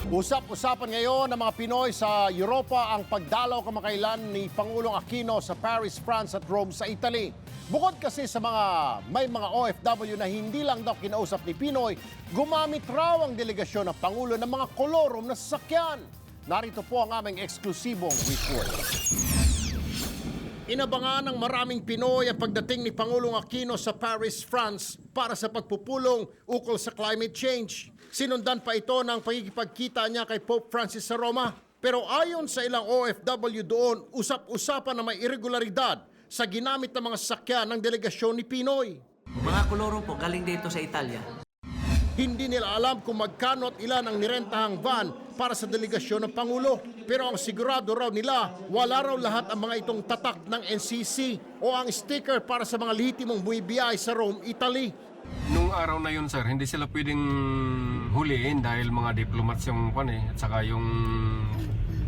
Usap-usapan ngayon ng mga Pinoy sa Europa ang pagdalaw kamakailan ni Pangulong Aquino sa Paris, France at Rome sa Italy. Bukod kasi sa may mga OFW na hindi lang daw kinausap ni Pinoy, gumamit raw ang delegasyon ng Pangulo ng mga kolorom na sasakyan. Narito po ang aming eksklusibong report. Inabangan ng maraming Pinoy ang pagdating ni Pangulong Aquino sa Paris, France para sa pagpupulong ukol sa climate change. Sinundan pa ito ng pagkikipagkita niya kay Pope Francis sa Roma. Pero ayon sa ilang OFW doon, usap-usapan na may irregularidad sa ginamit ng mga sasakyan ng delegasyon ni Pinoy. Mga koloro po, galing dito sa Italia. Hindi nila alam kung magkano at ilan ang nirentahang van para sa delegasyon ng Pangulo. Pero ang sigurado raw nila, wala raw lahat ang mga itong tatak ng NCC o ang sticker para sa mga lehitimong buwibiyay sa Rome, Italy. Nung araw na yun, sir, hindi sila pwedeng huliin dahil mga diplomats yung at saka yung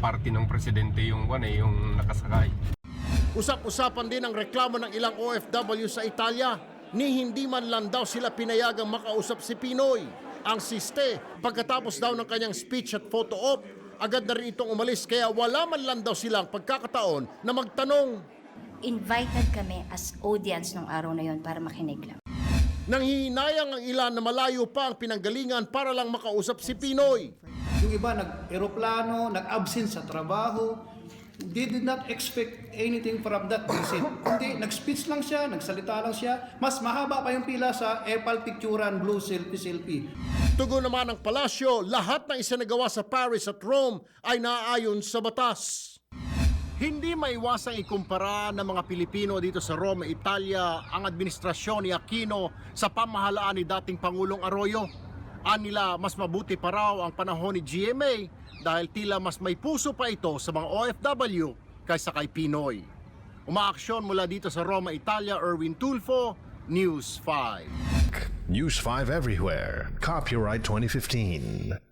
party ng presidente yung yung nakasakay. Usap-usapan din ang reklamo ng ilang OFW sa Italia ni hindi man lang daw sila pinayagang makausap si Pinoy. Ang siste, pagkatapos daw ng kanyang speech at photo op, agad na rin itong umalis kaya wala man lang daw silang pagkakataon na magtanong. Invited kami as audience nung araw na yon para makinig lang. Nanghihinayang ang ilan na malayo pa ang pinanggalingan para lang makausap si Pinoy. Yung iba nag-aeroplano, nag-absent sa trabaho. They did not expect anything from that visit. Kundi nag-speech lang siya, nagsalita lang siya. Mas mahaba pa yung pila sa epal picturean, blue selfie. Tugon naman ng palasyo, lahat ng isinagawa sa Paris at Rome ay naaayon sa batas. Hindi maiwasang ikumpara ng mga Pilipino dito sa Rome, Italia, ang administrasyon ni Aquino sa pamahalaan ni dating Pangulong Arroyo. Anila, mas mabuti pa raw ang panahon ni GMA dahil tila mas may puso pa ito sa mga OFW kaysa kay Pinoy. Umaaksyon mula dito sa Roma, Italia, Erwin Tulfo, News 5. News 5 everywhere. Copyright 2015.